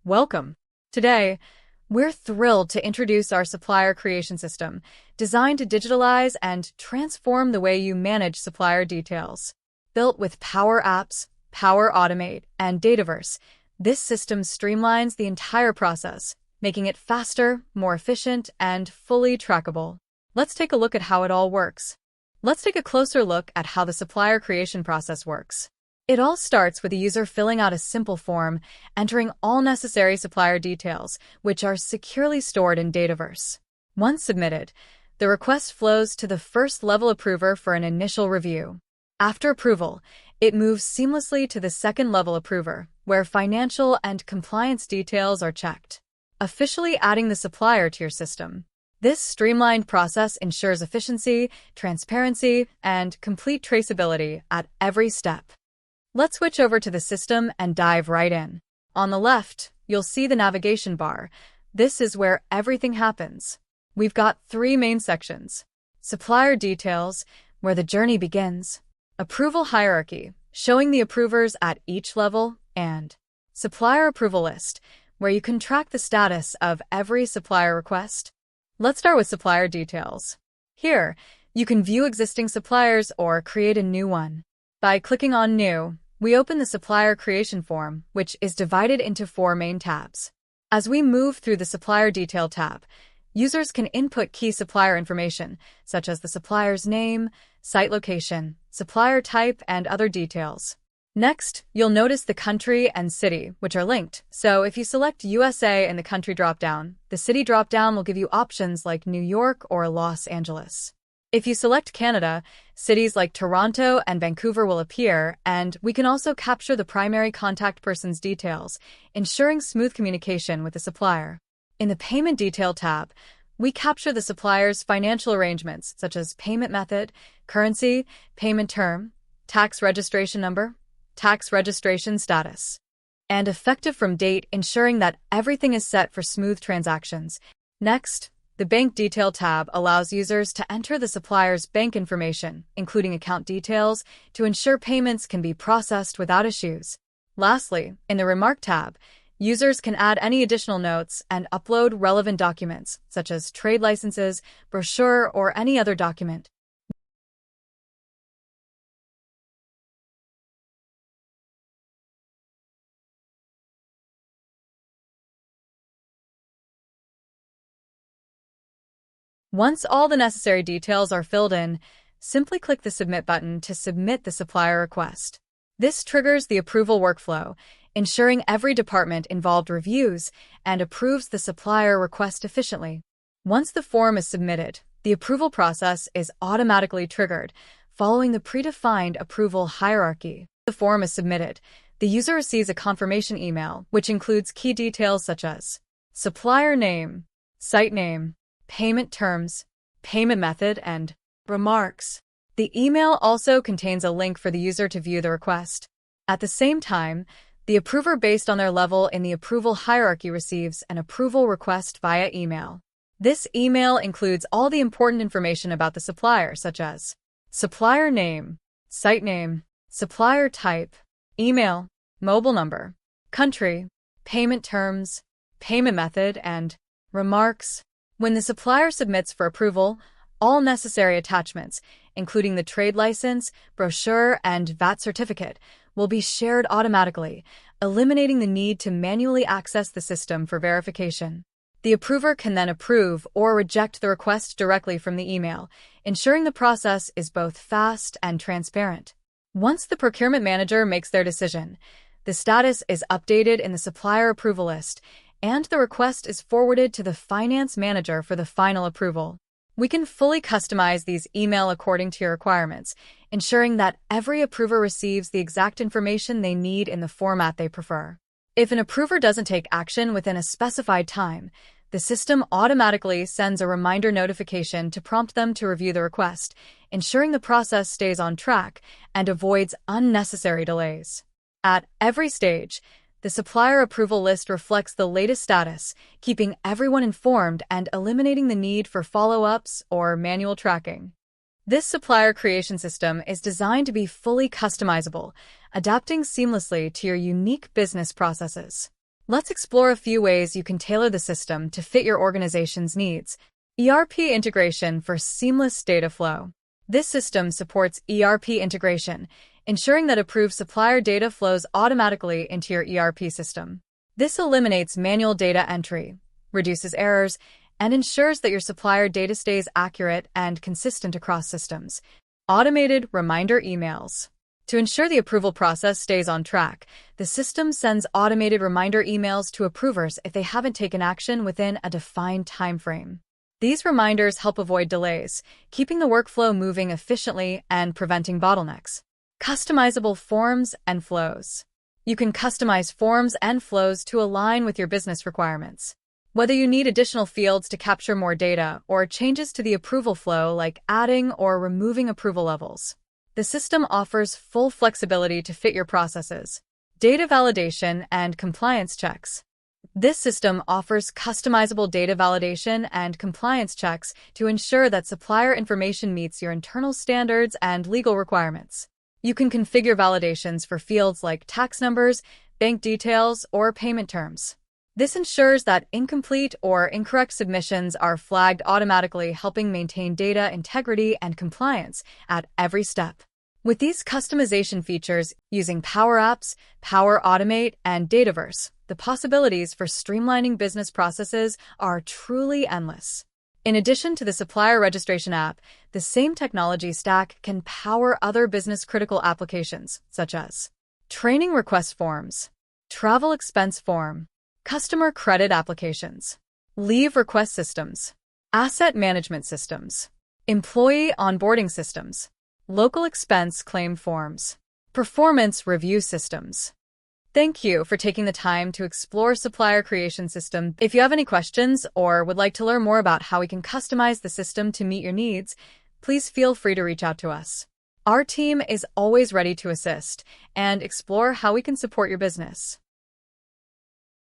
Welcome. Today, we're thrilled to introduce our supplier creation system, designed to digitalize and transform the way you manage supplier details. Built with Power Apps, Power Automate, and Dataverse, this system streamlines the entire process, making it faster, more efficient, and fully trackable. Let's take a look at how it all works. Let's take a closer look at how the supplier creation process works. It all starts with a user filling out a simple form, entering all necessary supplier details, which are securely stored in Dataverse. Once submitted, the request flows to the first-level approver for an initial review. After approval, it moves seamlessly to the second-level approver, where financial and compliance details are checked, officially adding the supplier to your system. This streamlined process ensures efficiency, transparency, and complete traceability at every step. Let's switch over to the system and dive right in. On the left, you'll see the navigation bar. This is where everything happens. We've got three main sections: supplier details, where the journey begins; approval hierarchy, showing the approvers at each level; and supplier approval list, where you can track the status of every supplier request. Let's start with supplier details. Here, you can view existing suppliers or create a new one. By clicking on New, we open the supplier creation form, which is divided into four main tabs. As we move through the supplier detail tab, users can input key supplier information, such as the supplier's name, site location, supplier type, and other details. Next, you'll notice the country and city, which are linked. So if you select USA in the country dropdown, the city dropdown will give you options like New York or Los Angeles. If you select Canada, cities like Toronto and Vancouver will appear, and we can also capture the primary contact person's details, ensuring smooth communication with the supplier. In the Payment Detail tab, we capture the supplier's financial arrangements, such as payment method, currency, payment term, tax registration number, tax registration status, and effective from date, ensuring that everything is set for smooth transactions. Next, the Bank Detail tab allows users to enter the supplier's bank information, including account details, to ensure payments can be processed without issues. Lastly, in the Remark tab, users can add any additional notes and upload relevant documents, such as trade licenses, brochure, or any other document. Once all the necessary details are filled in, simply click the Submit button to submit the supplier request. This triggers the approval workflow, ensuring every department involved reviews and approves the supplier request efficiently. Once the form is submitted, the approval process is automatically triggered, following the predefined approval hierarchy. The form is submitted, the user receives a confirmation email, which includes key details such as supplier name, site name, payment terms, payment method, and remarks. The email also contains a link for the user to view the request. At the same time, the approver based on their level in the approval hierarchy receives an approval request via email. This email includes all the important information about the supplier, such as supplier name, site name, supplier type, email, mobile number, country, payment terms, payment method, and remarks. When the supplier submits for approval, all necessary attachments, including the trade license, brochure, and VAT certificate, will be shared automatically, eliminating the need to manually access the system for verification. The approver can then approve or reject the request directly from the email, ensuring the process is both fast and transparent. Once the procurement manager makes their decision, the status is updated in the supplier approval list, and the request is forwarded to the finance manager for the final approval. We can fully customize these emails according to your requirements, ensuring that every approver receives the exact information they need in the format they prefer. If an approver doesn't take action within a specified time, the system automatically sends a reminder notification to prompt them to review the request, ensuring the process stays on track and avoids unnecessary delays. At every stage, the supplier approval list reflects the latest status, keeping everyone informed and eliminating the need for follow-ups or manual tracking. This supplier creation system is designed to be fully customizable, adapting seamlessly to your unique business processes. Let's explore a few ways you can tailor the system to fit your organization's needs. ERP integration for seamless data flow. This system supports ERP integration, ensuring that approved supplier data flows automatically into your ERP system. This eliminates manual data entry, reduces errors, and ensures that your supplier data stays accurate and consistent across systems. Automated reminder emails. To ensure the approval process stays on track, the system sends automated reminder emails to approvers if they haven't taken action within a defined time frame. These reminders help avoid delays, keeping the workflow moving efficiently and preventing bottlenecks. Customizable forms and flows. You can customize forms and flows to align with your business requirements. Whether you need additional fields to capture more data or changes to the approval flow like adding or removing approval levels, the system offers full flexibility to fit your processes. Data validation and compliance checks. This system offers customizable data validation and compliance checks to ensure that supplier information meets your internal standards and legal requirements. You can configure validations for fields like tax numbers, bank details, or payment terms. This ensures that incomplete or incorrect submissions are flagged automatically, helping maintain data integrity and compliance at every step. With these customization features using Power Apps, Power Automate, and Dataverse, the possibilities for streamlining business processes are truly endless. In addition to the supplier registration app, the same technology stack can power other business-critical applications, such as training request forms, travel expense form, customer credit applications, leave request systems, asset management systems, employee onboarding systems, local expense claim forms, performance review systems. Thank you for taking the time to explore Supplier Creation System. If you have any questions or would like to learn more about how we can customize the system to meet your needs, please feel free to reach out to us. Our team is always ready to assist and explore how we can support your business.